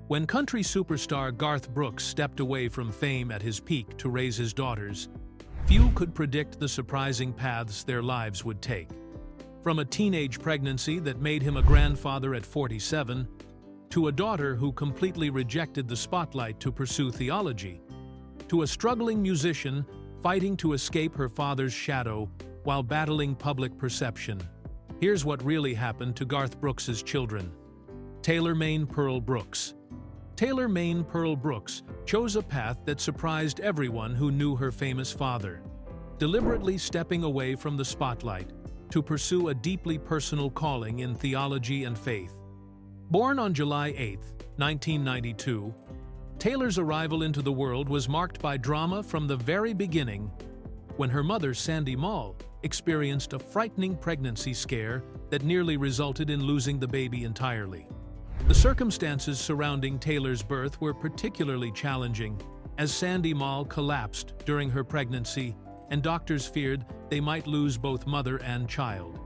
When country superstar Garth Brooks stepped away from fame at his peak to raise his daughters, few could predict the surprising paths their lives would take. From a teenage pregnancy that made him a grandfather at 47, to a daughter who completely rejected the spotlight to pursue theology, to a struggling musician fighting to escape her father's shadow while battling public perception. Here's what really happened to Garth Brooks's children. Taylor Maine Pearl Brooks. Taylor Maine Pearl Brooks chose a path that surprised everyone who knew her famous father, deliberately stepping away from the spotlight to pursue a deeply personal calling in theology and faith. Born on July 8, 1992, Taylor's arrival into the world was marked by drama from the very beginning, when her mother, Sandy Mall, experienced a frightening pregnancy scare that nearly resulted in losing the baby entirely. The circumstances surrounding Taylor's birth were particularly challenging, as Sandy Mall collapsed during her pregnancy, and doctors feared they might lose both mother and child.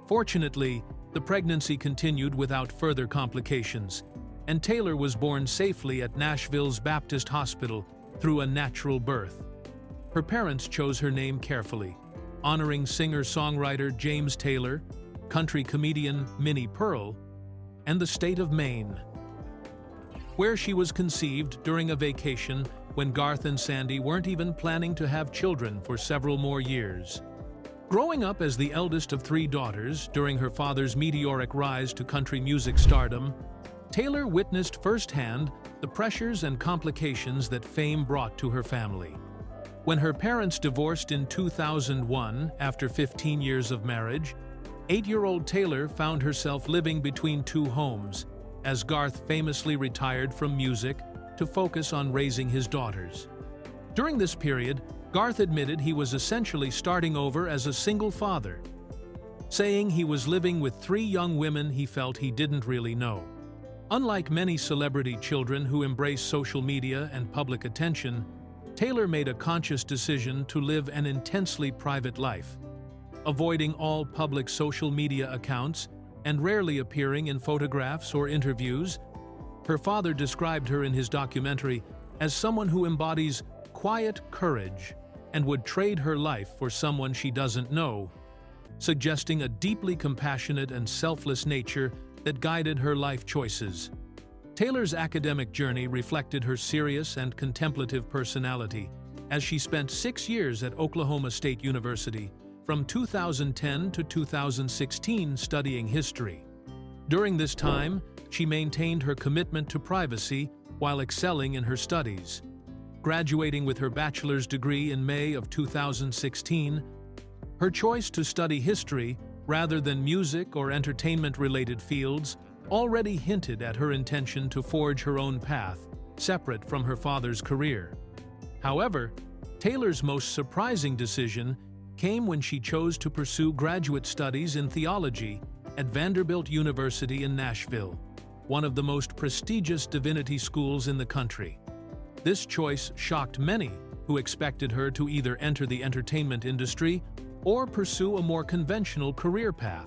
Fortunately, the pregnancy continued without further complications, and Taylor was born safely at Nashville's Baptist Hospital through a natural birth. Her parents chose her name carefully, honoring singer-songwriter James Taylor, country comedian Minnie Pearl, and the state of Maine, where she was conceived during a vacation when Garth and Sandy weren't even planning to have children for several more years. Growing up as the eldest of three daughters during her father's meteoric rise to country music stardom, Taylor witnessed firsthand the pressures and complications that fame brought to her family. When her parents divorced in 2001 after 15 years of marriage, 8-year-old Taylor found herself living between two homes, as Garth famously retired from music to focus on raising his daughters. During this period, Garth admitted he was essentially starting over as a single father, saying he was living with three young women he felt he didn't really know. Unlike many celebrity children who embrace social media and public attention, Taylor made a conscious decision to live an intensely private life, avoiding all public social media accounts and rarely appearing in photographs or interviews. Her father described her in his documentary as someone who embodies quiet courage and would trade her life for someone she doesn't know, suggesting a deeply compassionate and selfless nature that guided her life choices. Taylor's academic journey reflected her serious and contemplative personality, as she spent 6 years at Oklahoma State University, from 2010 to 2016 studying history. During this time, she maintained her commitment to privacy while excelling in her studies. Graduating with her bachelor's degree in May of 2016, her choice to study history rather than music or entertainment-related fields already hinted at her intention to forge her own path, separate from her father's career. However, Taylor's most surprising decision came when she chose to pursue graduate studies in theology at Vanderbilt University in Nashville, one of the most prestigious divinity schools in the country. This choice shocked many who expected her to either enter the entertainment industry or pursue a more conventional career path.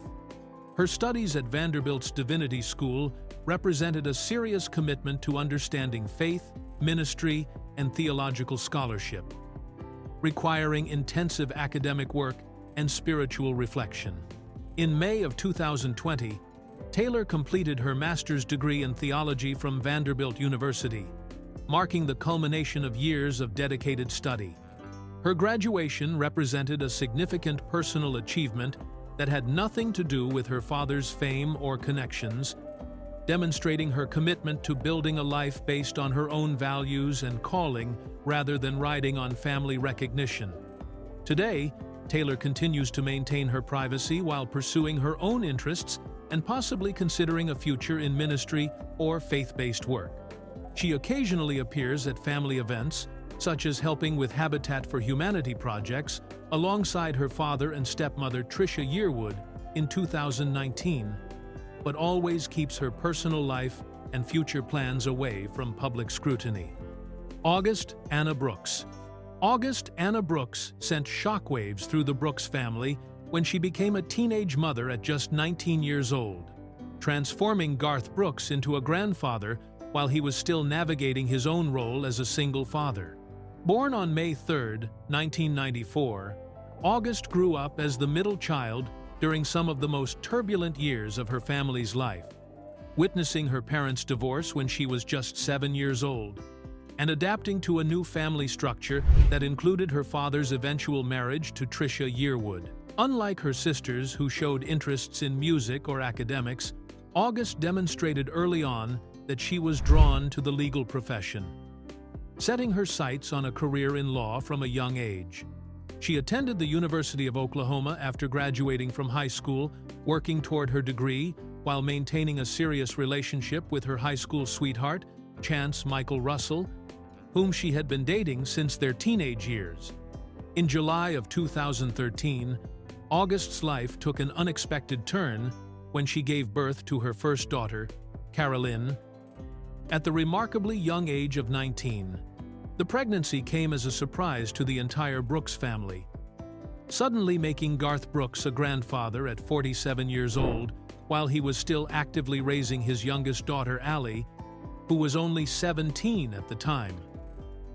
Her studies at Vanderbilt's Divinity School represented a serious commitment to understanding faith, ministry, and theological scholarship, requiring intensive academic work and spiritual reflection. In May of 2020, Taylor completed her master's degree in theology from Vanderbilt University, marking the culmination of years of dedicated study. Her graduation represented a significant personal achievement that had nothing to do with her father's fame or connections, demonstrating her commitment to building a life based on her own values and calling rather than riding on family recognition. Today, Taylor continues to maintain her privacy while pursuing her own interests and possibly considering a future in ministry or faith-based work. She occasionally appears at family events, such as helping with Habitat for Humanity projects, alongside her father and stepmother Tricia Yearwood in 2019, but always keeps her personal life and future plans away from public scrutiny. August Anna Brooks. August Anna Brooks sent shockwaves through the Brooks family when she became a teenage mother at just 19 years old, transforming Garth Brooks into a grandfather while he was still navigating his own role as a single father. Born on May 3, 1994, August grew up as the middle child during some of the most turbulent years of her family's life, witnessing her parents' divorce when she was just 7 years old, and adapting to a new family structure that included her father's eventual marriage to Tricia Yearwood. Unlike her sisters who showed interests in music or academics, August demonstrated early on that she was drawn to the legal profession, setting her sights on a career in law from a young age. She attended the University of Oklahoma after graduating from high school, working toward her degree while maintaining a serious relationship with her high school sweetheart, Chance Michael Russell, whom she had been dating since their teenage years. In July of 2013, August's life took an unexpected turn when she gave birth to her first daughter, Carolyn, at the remarkably young age of 19. The pregnancy came as a surprise to the entire Brooks family, suddenly making Garth Brooks a grandfather at 47 years old, while he was still actively raising his youngest daughter, Allie, who was only 17 at the time.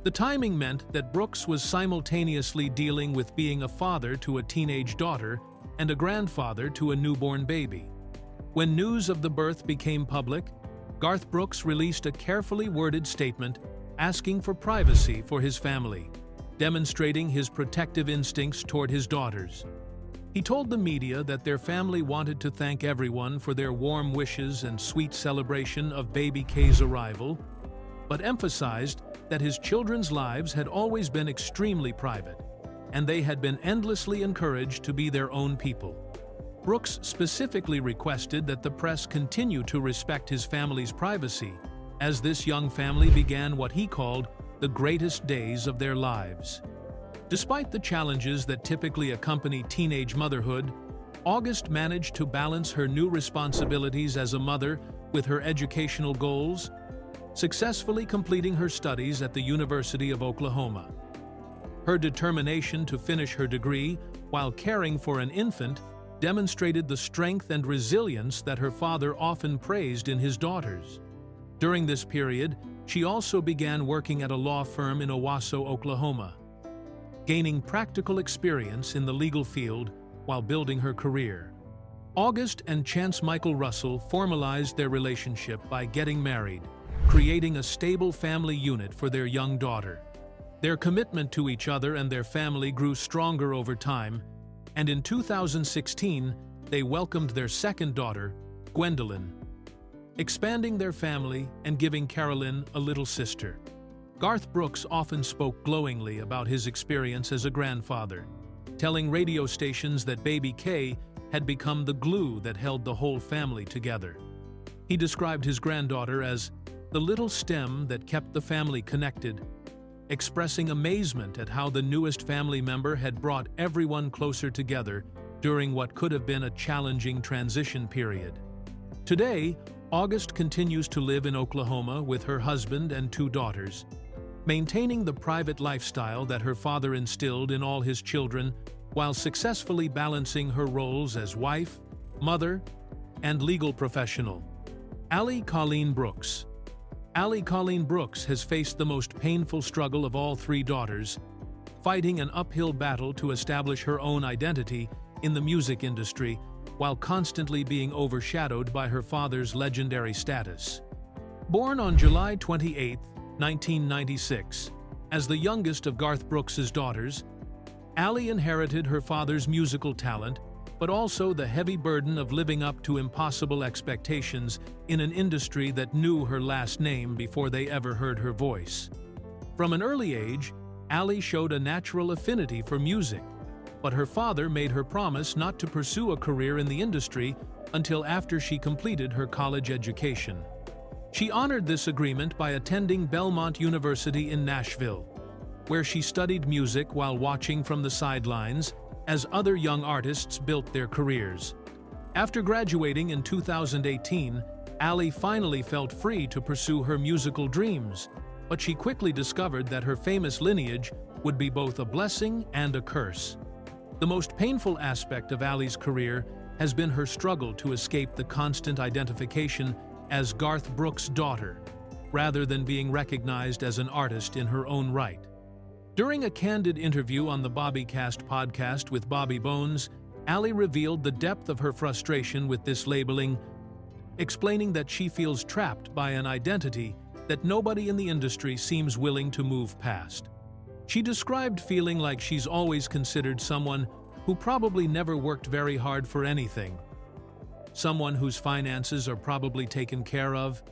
The timing meant that Brooks was simultaneously dealing with being a father to a teenage daughter and a grandfather to a newborn baby. When news of the birth became public, Garth Brooks released a carefully worded statement asking for privacy for his family, demonstrating his protective instincts toward his daughters. He told the media that their family wanted to thank everyone for their warm wishes and sweet celebration of baby Kay's arrival, but emphasized that his children's lives had always been extremely private, and they had been endlessly encouraged to be their own people. Brooks specifically requested that the press continue to respect his family's privacy, as this young family began what he called the greatest days of their lives. Despite the challenges that typically accompany teenage motherhood, August managed to balance her new responsibilities as a mother with her educational goals, successfully completing her studies at the University of Oklahoma. Her determination to finish her degree while caring for an infant demonstrated the strength and resilience that her father often praised in his daughters. During this period, she also began working at a law firm in Owasso, Oklahoma, gaining practical experience in the legal field while building her career. August and Chance Michael Russell formalized their relationship by getting married, creating a stable family unit for their young daughter. Their commitment to each other and their family grew stronger over time, and in 2016, they welcomed their second daughter, Gwendolyn, expanding their family and giving Carolyn a little sister. Garth Brooks often spoke glowingly about his experience as a grandfather, telling radio stations that baby Kay had become the glue that held the whole family together. He described his granddaughter as the little stem that kept the family connected, expressing amazement at how the newest family member had brought everyone closer together during what could have been a challenging transition period. Today, August continues to live in Oklahoma with her husband and 2 daughters, maintaining the private lifestyle that her father instilled in all his children while successfully balancing her roles as wife, mother, and legal professional. Allie Colleen Brooks. Allie Colleen Brooks has faced the most painful struggle of all 3 daughters, fighting an uphill battle to establish her own identity in the music industry while constantly being overshadowed by her father's legendary status. Born on July 28, 1996, as the youngest of Garth Brooks's daughters, Allie inherited her father's musical talent, but also the heavy burden of living up to impossible expectations in an industry that knew her last name before they ever heard her voice. From an early age, Allie showed a natural affinity for music, but her father made her promise not to pursue a career in the industry until after she completed her college education. She honored this agreement by attending Belmont University in Nashville, where she studied music while watching from the sidelines as other young artists built their careers. After graduating in 2018, Allie finally felt free to pursue her musical dreams, but she quickly discovered that her famous lineage would be both a blessing and a curse. The most painful aspect of Allie's career has been her struggle to escape the constant identification as Garth Brooks' daughter, rather than being recognized as an artist in her own right. During a candid interview on the BobbyCast podcast with Bobby Bones, Ali revealed the depth of her frustration with this labeling, explaining that she feels trapped by an identity that nobody in the industry seems willing to move past. She described feeling like she's always considered someone who probably never worked very hard for anything, someone whose finances are probably taken care of,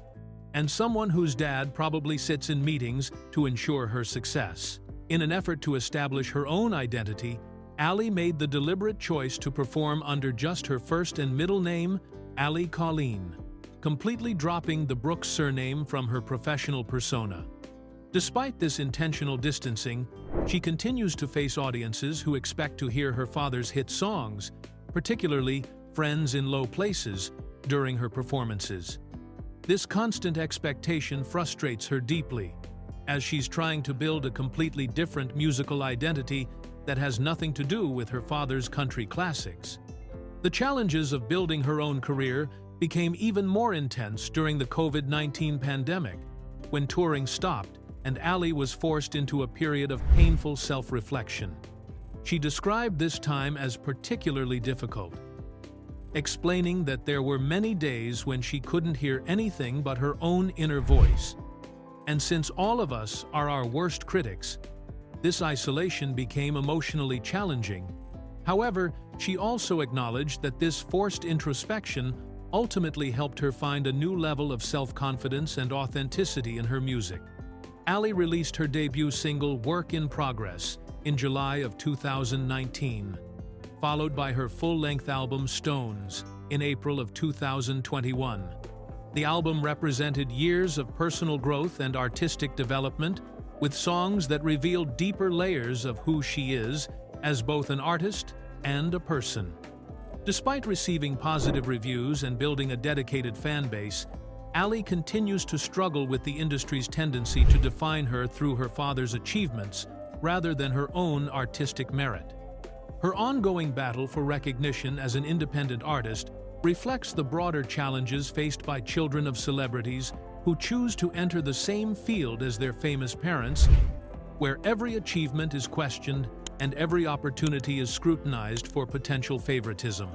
and someone whose dad probably sits in meetings to ensure her success. In an effort to establish her own identity, Ali made the deliberate choice to perform under just her first and middle name, Ali Colleen, completely dropping the Brooks surname from her professional persona. Despite this intentional distancing, she continues to face audiences who expect to hear her father's hit songs, particularly Friends in Low Places, during her performances. This constant expectation frustrates her deeply, as she's trying to build a completely different musical identity that has nothing to do with her father's country classics. The challenges of building her own career became even more intense during the COVID-19 pandemic, when touring stopped and Ali was forced into a period of painful self-reflection. She described this time as particularly difficult, explaining that there were many days when she couldn't hear anything but her own inner voice. And since all of us are our worst critics, this isolation became emotionally challenging. However, she also acknowledged that this forced introspection ultimately helped her find a new level of self-confidence and authenticity in her music. Ali released her debut single Work in Progress in July of 2019, followed by her full-length album Stones in April of 2021. The album represented years of personal growth and artistic development, with songs that revealed deeper layers of who she is as both an artist and a person. Despite receiving positive reviews and building a dedicated fan base, Ali continues to struggle with the industry's tendency to define her through her father's achievements rather than her own artistic merit. Her ongoing battle for recognition as an independent artist reflects the broader challenges faced by children of celebrities who choose to enter the same field as their famous parents, where every achievement is questioned and every opportunity is scrutinized for potential favoritism.